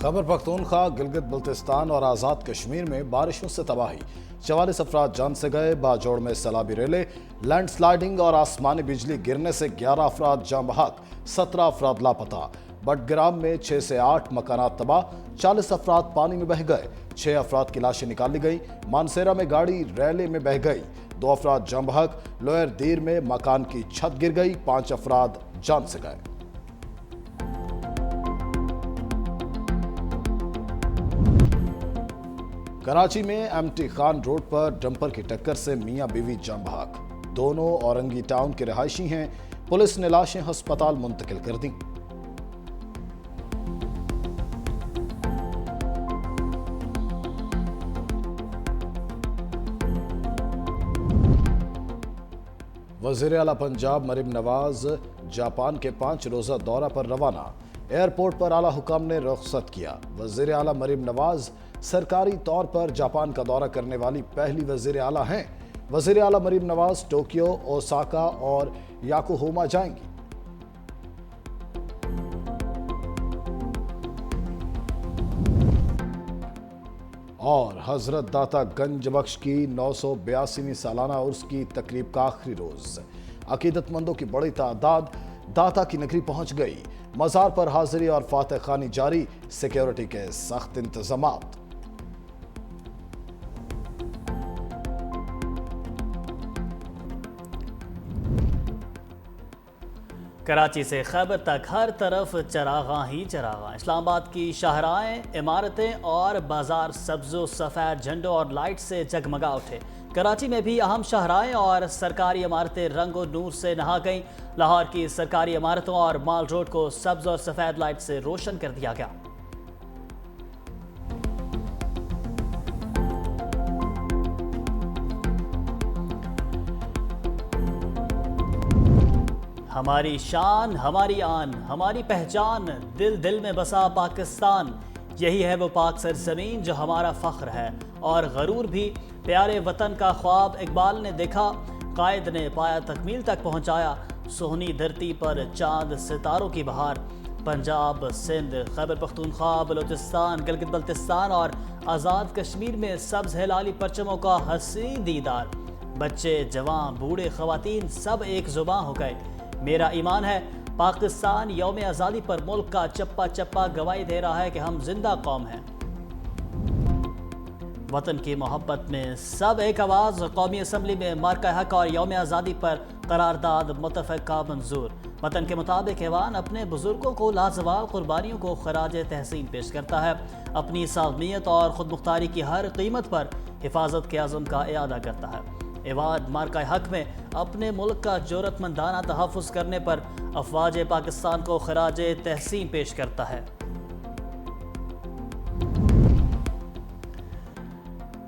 خیبر پختونخوا، گلگت بلتستان اور آزاد کشمیر میں بارشوں سے تباہی، 44 افراد جان سے گئے، باجوڑ میں سیلابی ریلے، لینڈ سلائیڈنگ اور آسمانی بجلی گرنے سے 11 افراد جاں بحق، 17 افراد لاپتہ۔ بٹگرام میں 6 سے 8 مکانات تباہ، 40 افراد پانی میں بہہ گئے، 6 افراد کی لاشیں نکالی گئی۔ مانسیرا میں گاڑی ریلے میں بہہ گئی، 2 افراد جاں بحق۔ لوئر دیر میں مکان کی چھت گر گئی، 5 افراد جان سے گئے۔ کراچی میں ایم ٹی خان روڈ پر ڈمپر کی ٹکر سے میاں بیوی جاں بحق، دونوں اورنگی ٹاؤن کے رہائشی ہیں۔ پولیس نے لاشیں ہسپتال منتقل کر دیں۔ وزیر اعلیٰ پنجاب مریم نواز جاپان کے 5 روزہ دورہ پر روانہ، ایئرپورٹ پر اعلیٰ حکام نے رخصت کیا۔ وزیر اعلیٰ مریم نواز سرکاری طور پر جاپان کا دورہ کرنے والی پہلی وزیر اعلیٰ ہیں۔ وزیر اعلیٰ مریم نواز ٹوکیو، اوساکا اور یاکوہاما جائیں گی۔ اور حضرت داتا گنج بخش کی 982ویں سالانہ عرس کی تقریب کا آخری روز، عقیدت مندوں کی بڑی تعداد داتا کی نگری پہنچ گئی۔ مزار پر حاضری اور فاتح خوانی جاری، سیکیورٹی کے سخت انتظامات۔ کراچی سے خیبر تک ہر طرف چراغاں ہی چراغاں، اسلام آباد کی شاہراہیں، عمارتیں اور بازار سبز و سفید جھنڈوں اور لائٹ سے جگمگا اٹھے۔ کراچی میں بھی اہم شاہراہیں اور سرکاری عمارتیں رنگ و نور سے نہا گئیں۔ لاہور کی سرکاری عمارتوں اور مال روڈ کو سبز اور سفید لائٹ سے روشن کر دیا گیا۔ ہماری شان، ہماری آن، ہماری پہچان، دل دل میں بسا پاکستان، یہی ہے وہ پاک سرزمین جو ہمارا فخر ہے اور غرور بھی۔ پیارے وطن کا خواب اقبال نے دیکھا، قائد نے پایا تکمیل تک پہنچایا، سونی دھرتی پر چاند ستاروں کی بہار۔ پنجاب، سندھ، خیبر پختونخوا، بلوچستان، گلگت بلتستان اور آزاد کشمیر میں سبز ہلالی پرچموں کا حسین دیدار۔ بچے، جوان، بوڑھے، خواتین سب ایک زباں ہو گئے۔ میرا ایمان ہے پاکستان یوم آزادی پر ملک کا چپا چپا گواہی دے رہا ہے کہ ہم زندہ قوم ہیں۔ وطن کی محبت میں سب ایک آواز، قومی اسمبلی میں مارکہ حق اور یوم آزادی پر قرارداد متفقہ منظور۔ وطن کے مطابق ایوان اپنے بزرگوں کو لازوال قربانیوں کو خراج تحسین پیش کرتا ہے، اپنی سالمیت اور خود مختاری کی ہر قیمت پر حفاظت کے عزم کا اعادہ کرتا ہے۔ ایوان مارکہ حق میں اپنے ملک کا جرأت مندانہ تحفظ کرنے پر افواج پاکستان کو خراج تحسین پیش کرتا ہے۔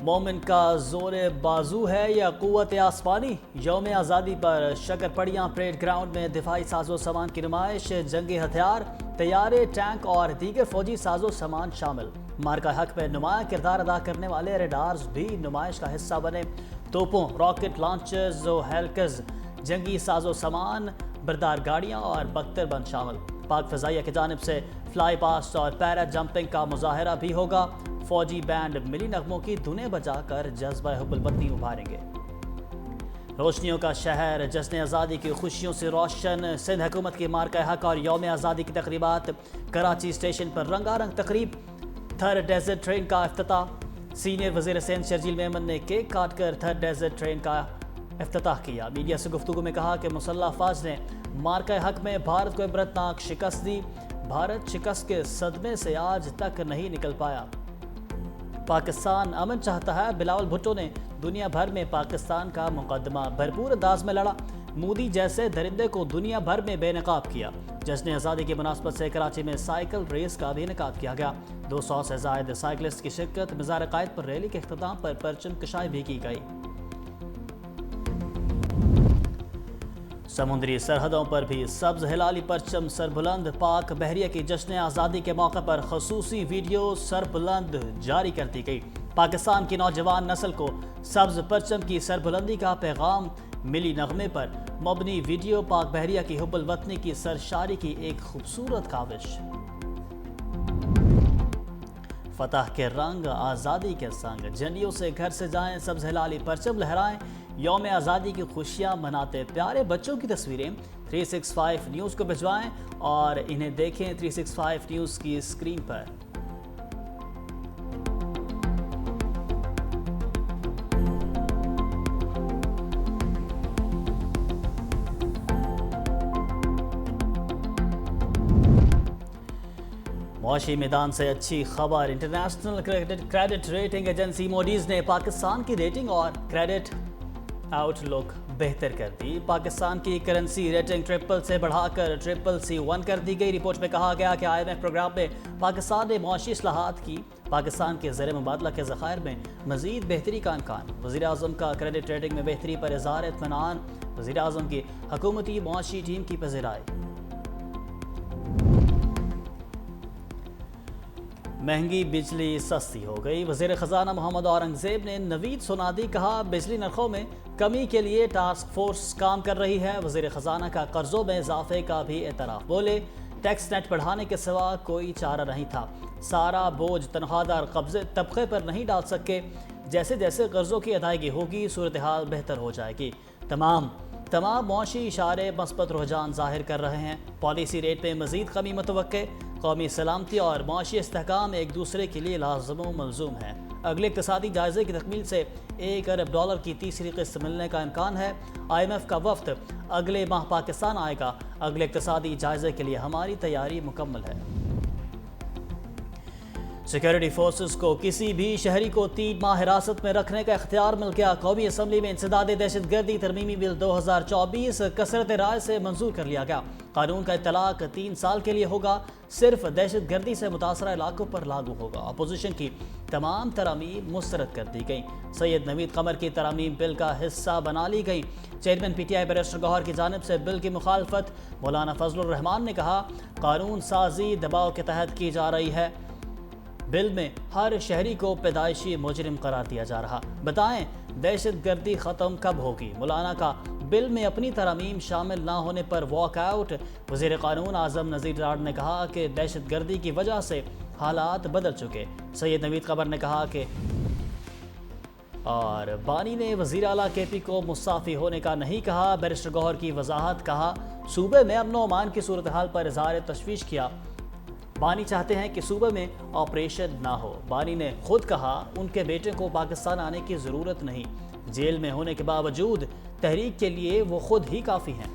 مومن کا زور بازو ہے یا قوت آسمانی؟ یوم آزادی پر شکرپڑیاں پریڈ گراؤنڈ میں دفاعی ساز و سامان کی نمائش، جنگی ہتھیار، طیارے، ٹینک اور دیگر فوجی ساز و سامان شامل۔ مارکہ حق میں نمایاں کردار ادا کرنے والے ریڈارز بھی نمائش کا حصہ بنے۔ توپوں، راکٹ لانچرز و ہیلکرز، جنگی ساز و سامان، بردار گاڑیاں اور بختر بند شامل۔ پاک فضائیہ کی جانب سے فلائی پاسٹ اور پیرا جمپنگ کا مظاہرہ بھی ہوگا۔ فوجی بینڈ ملی نغموں کی دھنیں بجا کر جذبہ حب الوطنی ابھاریں گے۔ روشنیوں کا شہر، جشن آزادی کی خوشیوں سے روشن، سندھ حکومت کی مارکہ حق اور یوم آزادی کی تقریبات۔ کراچی اسٹیشن پر رنگا رنگ تقریب، تھرڈ ڈیزرٹ ٹرین کا افتتاح۔ سینئر وزیر سندھ شرجیل میمن نے کیک کاٹ کر تھرڈ ڈیزرٹ ٹرین کا افتتاح کیا۔ میڈیا سے گفتگو میں کہا کہ مسلح افواج نے مارکہ حق میں بھارت کو عبرتناک شکست دی۔ بھارت شکست کے صدمے سے آج تک نہیں نکل پایا۔ پاکستان امن چاہتا ہے۔ بلاول بھٹو نے دنیا بھر میں پاکستان کا مقدمہ بھرپور انداز میں لڑا۔ مودی جیسے درندے کو دنیا بھر میں بے نقاب کیا۔ جشن آزادی کی مناسبت سے کراچی میں سائیکل ریس کا بھی انعقاد کیا گیا۔ 200 سے زائد سائیکلسٹ کی شرکت۔ مزار قائد پر ریلی کے اختتام پر پرچم کشائی بھی کی گئی۔ سمندری سرحدوں پر بھی سبز ہلالی پرچم سربلند۔ پاک بحریہ کی جشن آزادی کے موقع پر خصوصی ویڈیو سربلند جاری کر دی گئی۔ پاکستان کی نوجوان نسل کو سبز پرچم کی سربلندی کا پیغام۔ ملی نغمے پر مبنی ویڈیو پاک بحریہ کی حب الوطنی کی سرشاری کی ایک خوبصورت کاوش۔ فتح کے رنگ آزادی کے سنگ، جھنڈیوں سے گھر سے جائیں، سبز ہلالی پرچم لہرائیں، یوم آزادی کی خوشیاں مناتے پیارے بچوں کی تصویریں 365 نیوز کو بھجوائیں اور انہیں دیکھیں 365 نیوز کی اسکرین پر۔ معاشی میدان سے اچھی خبر، international credit rating agency Moody's نے پاکستان کی ریٹنگ اور کریڈٹ آؤٹ لک بہتر کر دی۔ پاکستان کی کرنسی ریٹنگ ٹرپل سے بڑھا کر CCC1 کر دی گئی۔ رپورٹ میں کہا گیا کہ IMF پروگرام میں پاکستان نے معاشی اصلاحات کی، پاکستان کے زر مبادلہ کے ذخائر میں مزید بہتری کا امکان۔ وزیر اعظم کا کریڈٹ ریٹنگ میں بہتری پر اظہار اطمینان، وزیر اعظم کی حکومتی معاشی ٹیم کی پذیرائی۔ مہنگی بجلی سستی ہو گئی، وزیر خزانہ محمد اورنگزیب نے نوید سونادی کہا بجلی نرخوں میں کمی کے لیے ٹاسک فورس کام کر رہی ہے۔ وزیر خزانہ کا قرضوں میں اضافے کا بھی اعتراف، بولے ٹیکس نیٹ بڑھانے کے سوا کوئی چارہ نہیں تھا، سارا بوجھ تنخواہ دار طبقے پر نہیں ڈال سکے، جیسے جیسے قرضوں کی ادائیگی ہوگی صورتحال بہتر ہو جائے گی۔ تمام معاشی اشارے مثبت رجحان ظاہر کر رہے ہیں، پالیسی ریٹ میں مزید کمی متوقع، قومی سلامتی اور معاشی استحکام ایک دوسرے کے لیے لازم و ملزوم ہیں۔ اگلے اقتصادی جائزے کی تکمیل سے $1 ارب کی تیسری قسط ملنے کا امکان ہے۔ IMF کا وفد اگلے ماہ پاکستان آئے گا، اگلے اقتصادی جائزے کے لیے ہماری تیاری مکمل ہے۔ سیکیورٹی فورسز کو کسی بھی شہری کو 3 ماہ حراست میں رکھنے کا اختیار مل گیا۔ قومی اسمبلی میں انسداد دہشت گردی ترمیمی بل 2024 کثرت رائے سے منظور کر لیا گیا۔ قانون کا اطلاق 3 سال کے لیے ہوگا، صرف دہشت گردی سے متاثرہ علاقوں پر لاگو ہوگا۔ اپوزیشن کی تمام ترامیم مسترد کر دی گئیں، سید نوید قمر کی ترامیم بل کا حصہ بنا لی گئیں۔ چیئرمین PTI بیرسٹر گوہر کی جانب سے بل کی مخالفت، مولانا فضل الرحمان نے کہا قانون سازی دباؤ کے تحت کی جا رہی ہے، بل میں ہر شہری کو پیدائشی مجرم قرار دیا جا رہا، بتائیں دہشت گردی ختم کب ہوگی؟ مولانا کا بل میں اپنی ترامیم شامل نہ ہونے پر واک آؤٹ۔ وزیر قانون اعظم نذیر ڈاڑ نے کہا کہ دہشت گردی کی وجہ سے حالات بدل چکے۔ سید نوید قمر نے کہا کہ اور بانی نے وزیر اعلیٰ KP کو مستعفی ہونے کا نہیں کہا۔ بیرسٹر گوہر کی وضاحت، کہا صوبے میں امن و امان کی صورتحال پر اظہار تشویش کیا، بانی چاہتے ہیں کہ صوبے میں آپریشن نہ ہو۔ بانی نے خود کہا ان کے بیٹے کو پاکستان آنے کی ضرورت نہیں، جیل میں ہونے کے باوجود تحریک کے لیے وہ خود ہی کافی ہیں۔